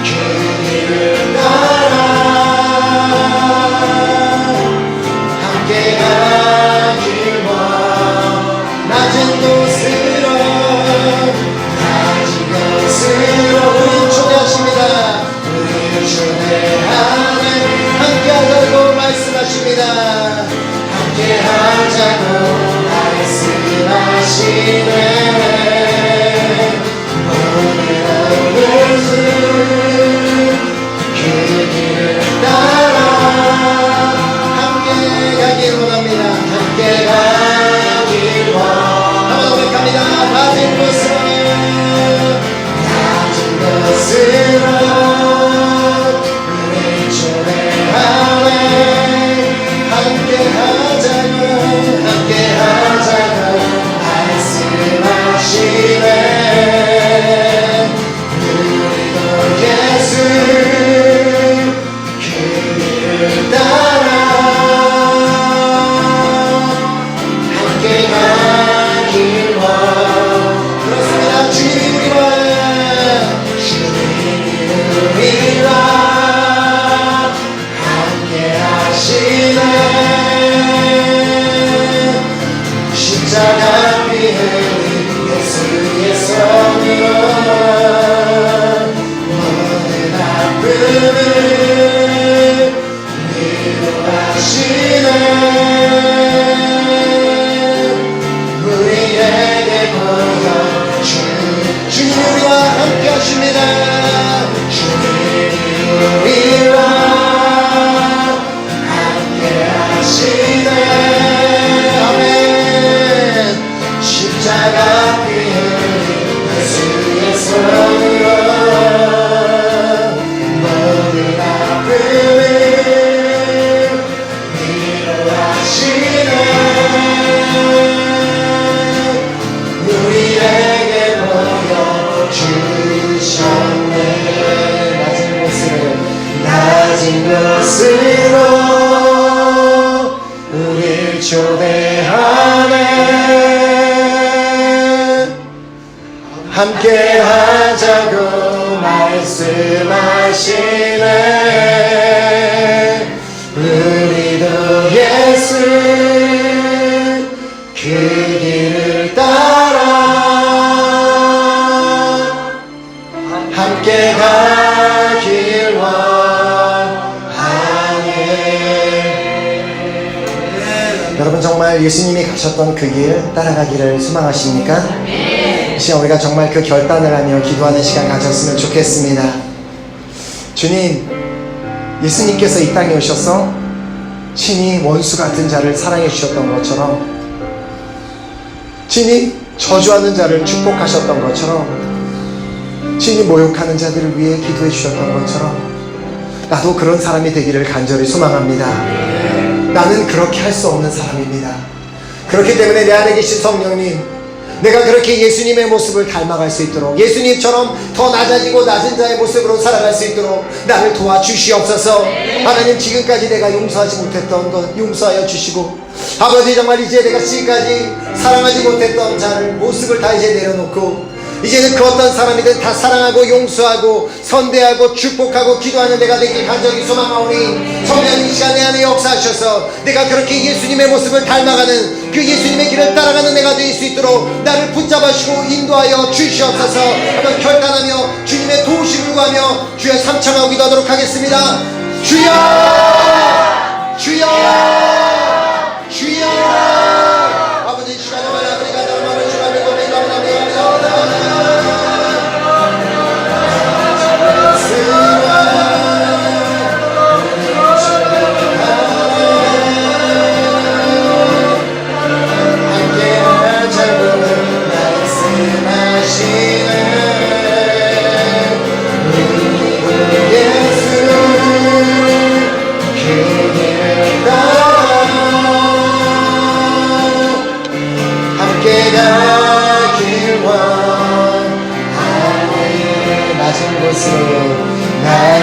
그 길을 따라 함께하길 낮은 곳으로 우리 초대하십니다. 우리 초대하네 함께하자고 말씀하십니다. 함께하자고 말씀하시네 모든 것을 그 길을 따라 함께 가길 원합니다. 함께 가길 한번 고백합니다. 낮은 곳으로 우리 초대하네 함께하자고 말씀하시네 우리도 예수 그 길을 따라 함께 가길 그렇습니다. 주님이 우리와 함께 하시네 십자가 피 흘린 예수의 손으로 모든 아픔을 위로하시네 우리에게 보여 주님 우리와 함께 하십니다. 우리와 함께 하시네 아멘 십자가 피 흘린 예수의 손으로 모든 아픔을 위로하시네 우리에게 보여주셨네 낮은 곳으로 우릴 초대하네 함께 하자고 말씀하시네 우리도 예수 그 길을 따라 함께 가길 여러분 정말 예수님이 가셨던 그 길 따라가기를 소망하십니까? 이 시간 우리가 정말 그 결단을 하며 기도하는 시간 가졌으면 좋겠습니다. 주님, 예수님께서 이 땅에 오셔서 친히 원수 같은 자를 사랑해 주셨던 것처럼, 친히 저주하는 자를 축복하셨던 것처럼, 친히 모욕하는 자들을 위해 기도해 주셨던 것처럼, 나도 그런 사람이 되기를 간절히 소망합니다. 나는 그렇게 할 수 없는 사람입니다. 그렇기 때문에 내 안에 계신 성령님, 내가 그렇게 예수님의 모습을 닮아갈 수 있도록, 예수님처럼 더 낮아지고 낮은 자의 모습으로 살아갈 수 있도록 나를 도와주시옵소서. 하나님, 지금까지 내가 용서하지 못했던 것 용서하여 주시고, 아버지, 정말 이제 내가 지금까지 사랑하지 못했던 자를 모습을 다 이제 내려놓고, 이제는 그 어떤 사람이든 다 사랑하고 용서하고 선대하고 축복하고 기도하는 내가 되길 간절히 소망하오니, 성령 이 시간 내 안에 역사하셔서 내가 그렇게 예수님의 모습을 닮아가는 그 예수님의 길을 따라가는 내가 될 수 있도록 나를 붙잡아주시고 인도하여 주시옵소서. 한번 결단하며 주님의 도우심을 구하며 주여 삼창하고 기도하도록 하겠습니다. 주여, 주여, 주여. 아버지, 이 시간에 아버지가 나를 주님의 고백을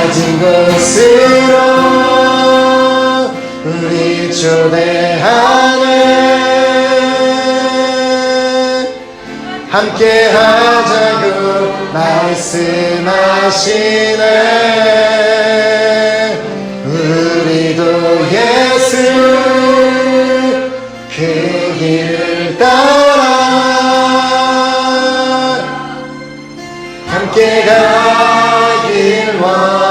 낮은 곳으로 우리 초대하네. 함께 하자고 말씀하시네. 우리도 예수 그 길을 따라 함께 가길 원하네.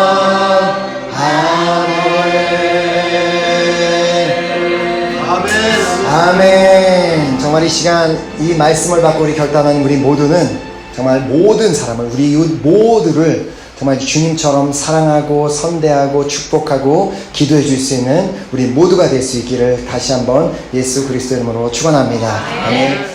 아멘. 정말 이 시간 이 말씀을 받고 우리 결단한 우리 모두는 정말 모든 사람을, 우리 이웃 모두를 정말 주님처럼 사랑하고 선대하고 축복하고 기도해 줄 수 있는 우리 모두가 될 수 있기를 다시 한번 예수 그리스도 이름으로 축원합니다. 아멘.